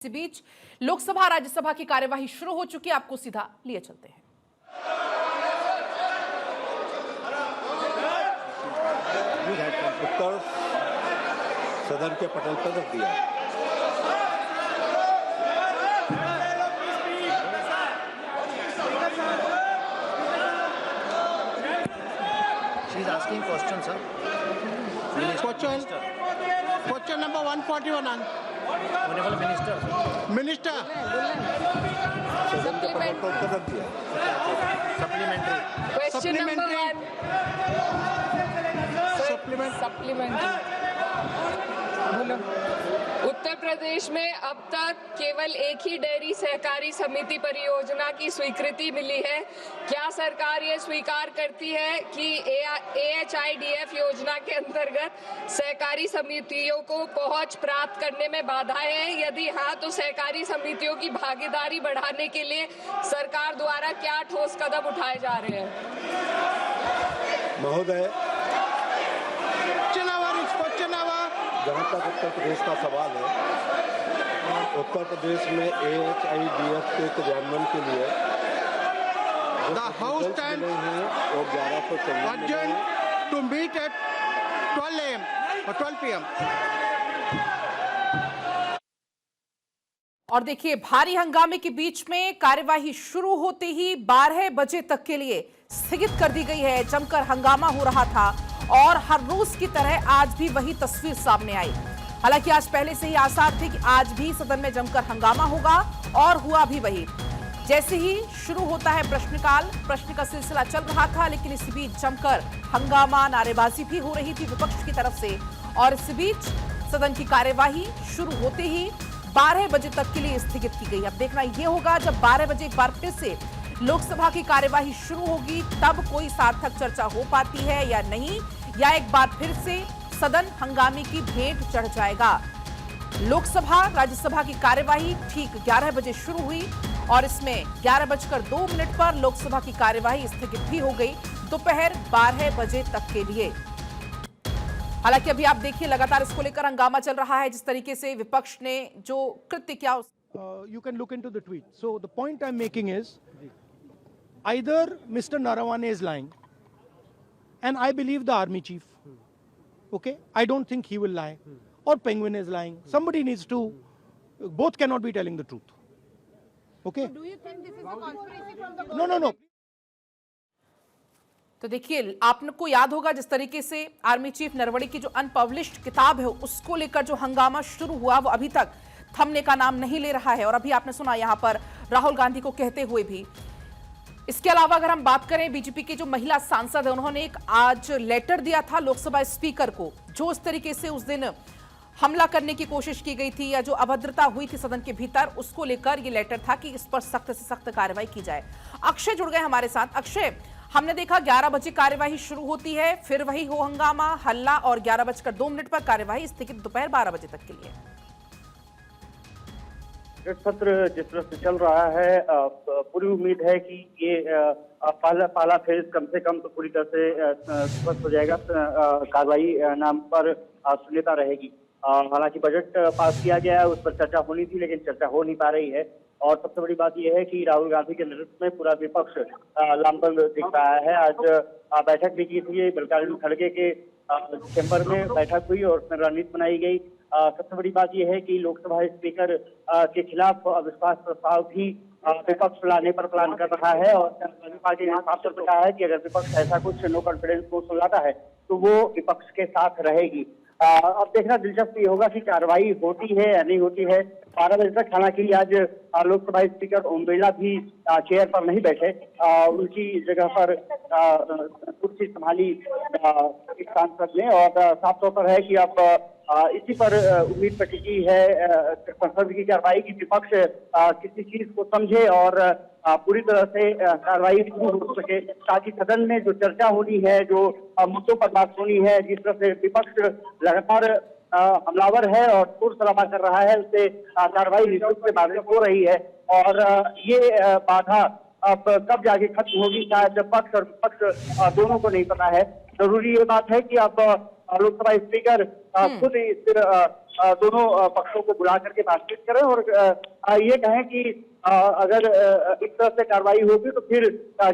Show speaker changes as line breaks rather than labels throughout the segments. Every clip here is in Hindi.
इसी बीच लोकसभा राज्यसभा की कार्यवाही शुरू हो चुकी है। आपको सीधा लिए चलते हैं।
उत्तर सदन के पटल पर रख दिया।
She is asking question, sir.
Question number 141.
Honorable Minister.
Minister.
सदन के पटल पर उत्तर रख दिया।
Supplementary.
Question number one.
Supplementary.
Uttar Pradesh में अब तक केवल एक ही डेयरी सहकारी समिति परियोजना की स्वीकृति मिली है। क्या सरकार ये स्वीकार करती है कि AHIDF योजना के अंतर्गत सहकारी समितियों को पहुंच प्राप्त करने में बाधा है? यदि हाँ, तो सहकारी समितियों की भागीदारी बढ़ाने के लिए सरकार द्वारा क्या ठोस कदम उठाए जा रहे हैं?
महोदय, जहाँ तक उत्तर प्रदेश का सवाल है, उत्तर प्रदेश में AHIDF के क्रियान्वयन के लिए
The House stands
और 1194
adjourned to meet at 12 a.m. or 12 p.m.
और देखिए, भारी हंगामे के बीच में कार्यवाही शुरू होते ही 12 बजे तक के लिए स्थगित कर दी गई है। जमकर हंगामा हो रहा था और हर रोज की तरह आज भी वही तस्वीर सामने आई। हालांकि आज पहले से ही आसार थे कि आज भी सदन में जमकर हंगामा होगा और हुआ भी वही। जैसे ही शुरू होता है प्रश्नकाल, प्रश्न का सिलसिला चल रहा था, लेकिन इसी बीच जमकर हंगामा, नारेबाजी भी हो रही थी विपक्ष की तरफ से। और इसी बीच सदन की कार्यवाही शुरू होते ही 12 बजे तक के लिए स्थगित की गई। अब देखना यह होगा, जब 12 बजे एक बार फिर से लोकसभा की कार्यवाही शुरू होगी, तब कोई सार्थक चर्चा हो पाती है या नहीं, या एक बार फिर से सदन हंगामे की भेंट चढ़ जाएगा। लोकसभा राज्यसभा की कार्यवाही ठीक 11 बजे शुरू हुई और इसमें 11:02 पर लोकसभा की कार्यवाही स्थगित भी हो गई दोपहर 12 बजे तक के लिए। हालांकि अभी आप देखिए, लगातार इसको लेकर हंगामा चल रहा है। जिस तरीके से विपक्ष ने जो कृत्य किया,
You can look into the tweet. So the point I'm making is, either Mr. Narawane is lying, and I believe the army chief. Okay, I don't think he will lie, or Penguin is lying. Somebody needs to. Both cannot be telling the truth. Okay.
Do you think this is a conspiracy from the
No.
तो देखिए, आपको याद होगा जिस तरीके से आर्मी चीफ नरवणे की जो अनपब्लिश्ड किताब है उसको लेकर जो हंगामा शुरू हुआ, वो अभी तक थमने का नाम नहीं ले रहा है। और अभी आपने सुना यहां पर राहुल गांधी को कहते हुए भी। इसके अलावा अगर हम बात करें, बीजेपी की जो महिला सांसद है, उन्होंने एक आज लेटर दिया था लोकसभा स्पीकर को, जो इस तरीके से उस दिन हमला करने की कोशिश की गई थी या जो अभद्रता हुई थी सदन के भीतर, उसको लेकर ये लेटर था कि इस पर सख्त से सख्त कार्रवाई की जाए। अक्षय जुड़ गए हमारे साथ। अक्षय, हमने देखा 11 बजे कार्यवाही शुरू होती है, फिर वही हो हंगामा, हल्ला, और 11:02 पर कार्यवाही स्थगित दोपहर 12 बजे तक के लिए।
सत्र जिस तरह से चल रहा है, पूरी उम्मीद है कि ये पहला फेज कम से कम तो पूरी तरह से स्वस्थ हो जाएगा। कार्रवाई नाम पर शून्यता रहेगी। हालांकि बजट पास किया गया है, उस पर चर्चा होनी थी, लेकिन चर्चा हो नहीं पा रही है। और सबसे बड़ी बात यह है कि राहुल गांधी के नेतृत्व में पूरा विपक्ष लामबंद दिख रहा है। आज बैठक भी की थी, मल्लिकार्जुन खड़गे के चैम्बर में बैठक हुई और उसमें रणनीति बनाई गई। सबसे बड़ी बात यह है कि लोकसभा स्पीकर के खिलाफ अविश्वास प्रस्ताव भी विपक्ष लाने पर प्लान कर रहा है। और समाजवादी पार्टी ने साफ तौर पर कहा है कि अगर विपक्ष ऐसा कुछ नो कॉन्फिडेंस मोशन लाता है तो वो विपक्ष के साथ रहेगी। अब देखना दिलचस्प ये होगा कि कार्रवाई होती है या नहीं होती है। 12 बजे तक, हालांकि आज लोकसभा स्पीकर ओम बिरला भी चेयर पर नहीं बैठे, उनकी जगह पर कुर्सी संभाली एक सांसद ने। और साफ तौर पर है कि अब इसी पर उम्मीद पर टिकी है संसद की कार्रवाई की विपक्ष किसी चीज को समझे और पूरी तरह से कार्रवाई शुरू हो सके, ताकि सदन में जो चर्चा होनी है, जो मुद्दों पर बात होनी है, जिस तरह से विपक्ष लगातार हमलावर है और शोर शराबा कर रहा है, उससे कार्रवाई निश्चित रूप से बाधित हो रही है। और ये बाधा अब कब जाके खत्म होगी, शायद पक्ष और विपक्ष दोनों को नहीं पता है। जरूरी ये बात है कि अब लोकसभा स्पीकर खुद इस दोनों पक्षों को बुला करके बातचीत करें और ये कहें कि अगर इस तरह से कार्रवाई होगी तो फिर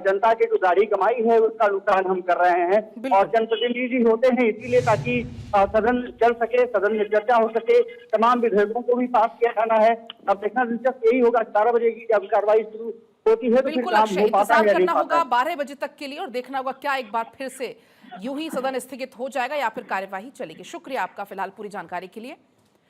जनता की जो गाड़ी कमाई है उसका नुकसान हम कर रहे हैं। और जनप्रतिनिधि होते हैं इसीलिए ताकि सदन चल सके, सदन में चर्चा हो सके, तमाम विधेयकों को भी पास किया जाना है। अब देखना दिलचस्प यही होगा 4 बजे की जब कार्रवाई शुरू होती है तो फिर
बिल्कुल
काम
अक्षय,
हो पाता है
इंतजार
या नहीं
करना
पाता
होगा
है।
12 बजे तक के लिए और देखना होगा क्या एक बार फिर से यूं ही सदन स्थगित हो जाएगा या फिर कार्यवाही चलेगी। शुक्रिया आपका फिलहाल पूरी जानकारी के लिए।